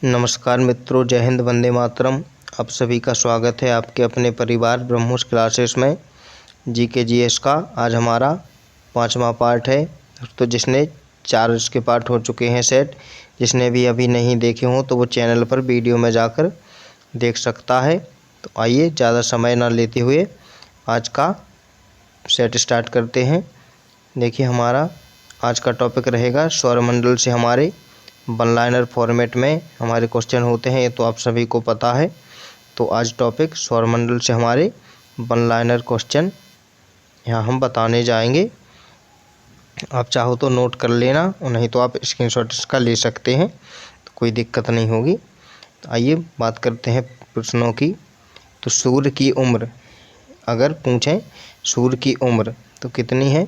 नमस्कार मित्रों, जय हिंद, वंदे मातरम। आप सभी का स्वागत है आपके अपने परिवार ब्रह्मोस क्लासेस में। जीके जीएस का आज हमारा 5वां पार्ट है। तो जिसने 4 इसके पार्ट हो चुके हैं सेट, जिसने भी अभी नहीं देखे हों तो वो चैनल पर वीडियो में जाकर देख सकता है। तो आइए ज़्यादा समय ना लेते हुए आज का सेट स्टार्ट करते हैं। देखिए, हमारा आज का टॉपिक रहेगा सौरमंडल से हमारे वन लाइनर फॉर्मेट में हमारे क्वेश्चन होते हैं, ये तो आप सभी को पता है। तो आज टॉपिक सौरमंडल से हमारे वन लाइनर क्वेश्चन यहाँ हम बताने जाएंगे। आप चाहो तो नोट कर लेना और नहीं तो आप स्क्रीनशॉट इसका ले सकते हैं, तो कोई दिक्कत नहीं होगी। तो आइए बात करते हैं प्रश्नों की। तो सूर्य की उम्र अगर पूछें, सूर्य की उम्र तो कितनी है?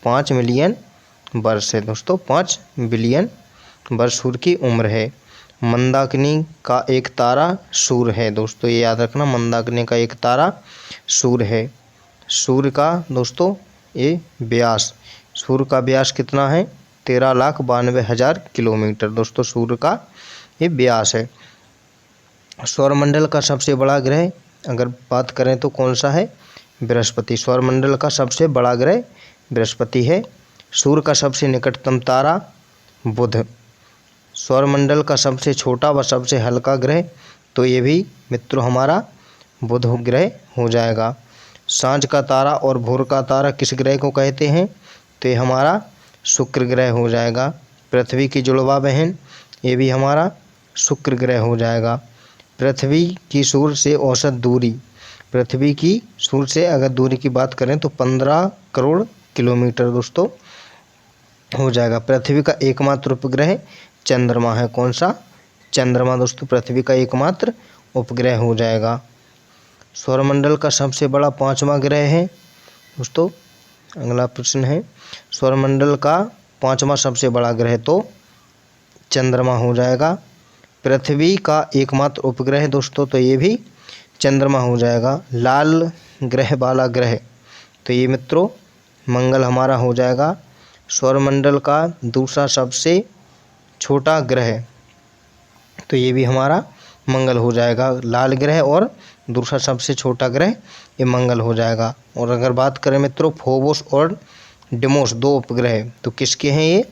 5 मिलियन वर्ष है दोस्तों। 5 बिलियन वर्ष सूर्य की उम्र है। मंदाकिनी का एक तारा सूर्य है दोस्तों, ये याद रखना, मंदाकिनी का एक तारा सूर्य है। सूर्य का दोस्तों ये व्यास, सूर्य का व्यास कितना है? 13,92,000 किलोमीटर दोस्तों सूर्य का ये व्यास है। सौरमंडल का सबसे बड़ा ग्रह अगर बात करें तो कौन सा है? बृहस्पति। सौरमंडल का सबसे बड़ा ग्रह बृहस्पति है। सूर्य का सबसे निकटतम तारा बुध। सौरमंडल का सबसे छोटा व सबसे हल्का ग्रह तो ये भी मित्रों हमारा बुध ग्रह हो जाएगा। सांझ का तारा और भोर का तारा किस ग्रह को कहते हैं? तो ये हमारा शुक्र ग्रह हो जाएगा। पृथ्वी की जुड़वा बहन ये भी हमारा शुक्र ग्रह हो जाएगा। पृथ्वी की सूर्य से औसत दूरी, पृथ्वी की सूर्य से अगर दूरी की बात करें तो 15 करोड़ किलोमीटर दोस्तों हो जाएगा। पृथ्वी का एकमात्र उपग्रह चंद्रमा है। कौन सा? चंद्रमा दोस्तों पृथ्वी का एकमात्र उपग्रह हो जाएगा। सौरमंडल का सबसे बड़ा 5वां ग्रह है दोस्तों। अगला प्रश्न है, सौरमंडल का 5वां सबसे बड़ा ग्रह तो चंद्रमा हो जाएगा। पृथ्वी का एकमात्र उपग्रह दोस्तों तो ये भी चंद्रमा हो जाएगा। लाल ग्रह वाला ग्रह तो ये मित्रों मंगल हमारा हो जाएगा। सौरमंडल का दूसरा सबसे छोटा ग्रह तो ये भी हमारा मंगल हो जाएगा। लाल ग्रह और दूसरा सबसे छोटा ग्रह ये मंगल हो जाएगा। और अगर बात करें मित्रों फोबोस और डिमोस, 2 उपग्रह तो किसके हैं ये?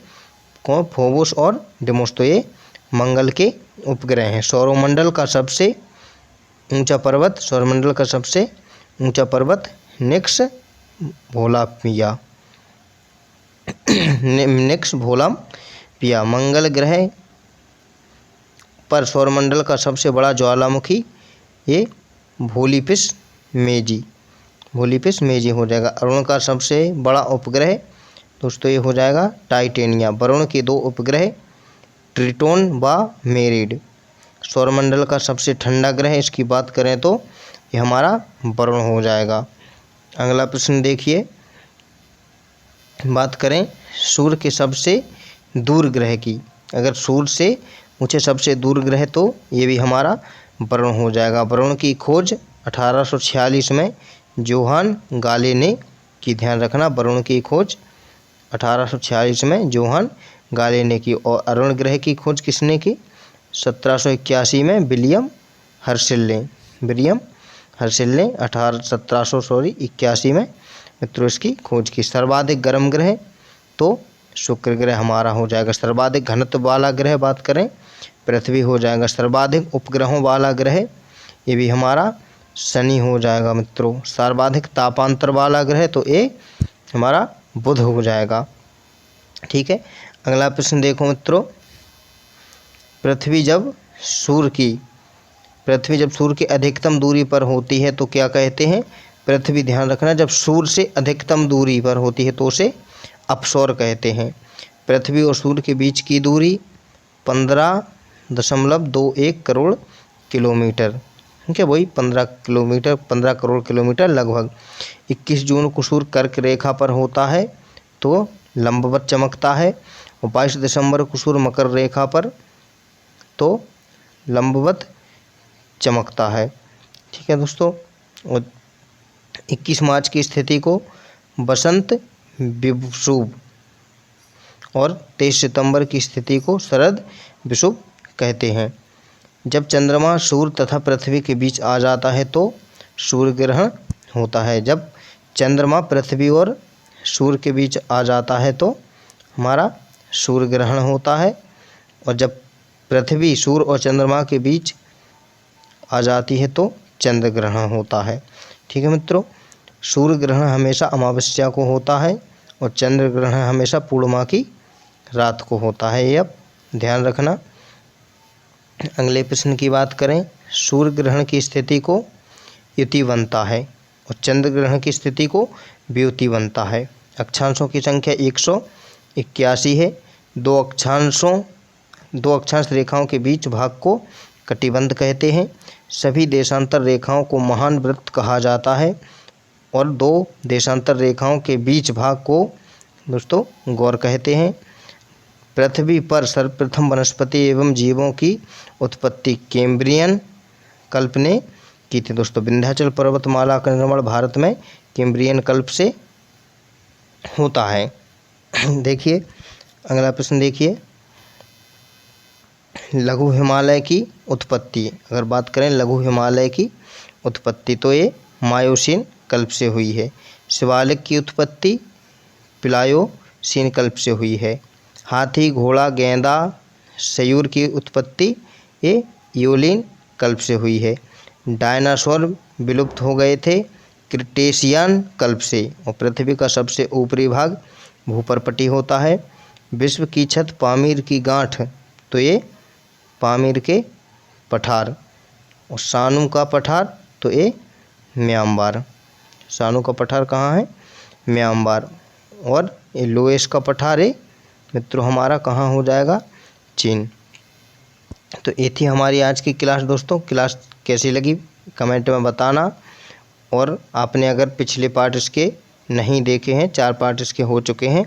कौन? फोबोस और डिमोस तो ये मंगल के उपग्रह हैं। सौरमंडल का सबसे ऊंचा पर्वत, सौरमंडल का सबसे ऊंचा पर्वत निक्स भोलापिया निक्स भोलापिया। मंगल ग्रह पर सौरमंडल का सबसे बड़ा ज्वालामुखी ये वोल्पिस मेजी, वोल्पिस मेजी हो जाएगा। अरुण का सबसे बड़ा उपग्रह दोस्तों ये हो जाएगा टाइटेनिया। वरुण के 2 उपग्रह ट्रिटोन व मेरिड। सौरमंडल का सबसे ठंडा ग्रह इसकी बात करें तो ये हमारा वरुण हो जाएगा। अगला प्रश्न देखिए, बात करें सूर्य के सबसे दूर ग्रह की। अगर सूर्य से ऊंचे सबसे दूर ग्रह तो ये भी हमारा वरुण हो जाएगा। वरुण की खोज 1846 में जोहान गाले ने की। ध्यान रखना, वरुण की खोज 1846 में जोहान गाले ने की। और अरुण ग्रह की खोज किसने की? 1781 में विलियम हर्शेल ने। विलियम हर्शेल ने 1781 में मित्रों इसकी खोज की। सर्वाधिक गर्म ग्रह तो शुक्र ग्रह हमारा हो जाएगा। सर्वाधिक घनत्व वाला ग्रह बात करें पृथ्वी हो जाएगा। सर्वाधिक उपग्रहों वाला ग्रह ये भी हमारा शनि हो जाएगा मित्रों। सर्वाधिक तापांतर वाला ग्रह तो ये हमारा बुध हो जाएगा। ठीक है, अगला प्रश्न देखो मित्रों, पृथ्वी जब सूर्य की अधिकतम दूरी पर होती है तो क्या कहते हैं? पृथ्वी, ध्यान रखना, जब सूर्य से अधिकतम दूरी पर होती है तो उसे अपसौर कहते हैं। पृथ्वी और सूर्य के बीच की दूरी 15.21 करोड़ किलोमीटर। ठीक है, वही 15 करोड़ किलोमीटर लगभग। 21 जून को सूर्य कर्क रेखा पर होता है तो लंबवत चमकता है। और 22 दिसंबर को सूर्य मकर रेखा पर तो लंबवत चमकता है। ठीक है दोस्तों, और 21 मार्च की स्थिति को बसंत विषुव और 23 सितंबर की स्थिति को शरद विषुव कहते हैं। जब चंद्रमा सूर्य तथा पृथ्वी के बीच आ जाता है तो सूर्य ग्रहण होता है। जब चंद्रमा पृथ्वी और सूर्य के बीच आ जाता है तो हमारा सूर्य ग्रहण होता है। और जब पृथ्वी सूर्य और चंद्रमा के बीच आ जाती है तो चंद्र ग्रहण होता है। ठीक है मित्रों, सूर्य ग्रहण हमेशा अमावस्या को होता है और चंद्र ग्रहण हमेशा पूर्णिमा की रात को होता है, ये अब ध्यान रखना। अगले प्रश्न की बात करें, सूर्य ग्रहण की स्थिति को युति बनता है और चंद्र ग्रहण की स्थिति को वियुति बनता है। अक्षांशों की संख्या 181 है। दो अक्षांश रेखाओं के बीच भाग को कटिबंध कहते हैं। सभी देशांतर रेखाओं को महान वृत्त कहा जाता है और दो देशांतर रेखाओं के बीच भाग को दोस्तों गौर कहते हैं। पृथ्वी पर सर्वप्रथम वनस्पति एवं जीवों की उत्पत्ति कैम्ब्रियन कल्प ने की थी। दोस्तों विंध्याचल पर्वतमाला का निर्माण भारत में कैम्ब्रियन कल्प से होता है। देखिए अगला प्रश्न देखिए, लघु हिमालय की उत्पत्ति। अगर बात करें लघु हिमालय की उत्पत्ति तो ये मायोसीन कल्प से हुई है। शिवालिक की उत्पत्ति प्लायोसीन कल्प से हुई है। हाथी, घोड़ा, गेंदा, सयूर की उत्पत्ति ये यूलिन कल्प से हुई है। डायनासोर विलुप्त हो गए थे क्रिटेशियन कल्प से और पृथ्वी का सबसे ऊपरी भाग भूपर्पटी होता है। विश्व की छत पामीर की गांठ तो ये पामीर के पठार और सानू का पठार तो ये म्यांमार। सानू का पठार कहाँ है? म्यांमार। और ये लोएस का पठार है मित्रों हमारा कहाँ हो जाएगा? चीन। तो ये थी हमारी आज की क्लास। दोस्तों क्लास कैसी लगी कमेंट में बताना। और आपने अगर पिछले पार्ट इसके नहीं देखे हैं, 4 पार्ट इसके हो चुके हैं,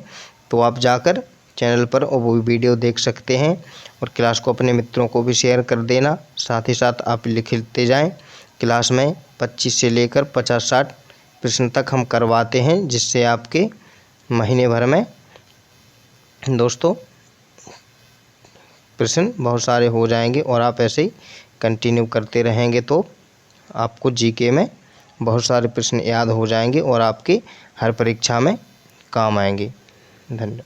तो आप जाकर चैनल पर और वो वीडियो देख सकते हैं। और क्लास को अपने मित्रों को भी शेयर कर देना। साथ ही साथ आप लिखते जाएं। क्लास में 25 से लेकर 50-60 प्रश्न तक हम करवाते हैं, जिससे आपके महीने भर में दोस्तों प्रश्न बहुत सारे हो जाएंगे। और आप ऐसे ही कंटिन्यू करते रहेंगे तो आपको जीके में बहुत सारे प्रश्न याद हो जाएंगे और आपके हर परीक्षा में काम आएंगे। धन्यवाद।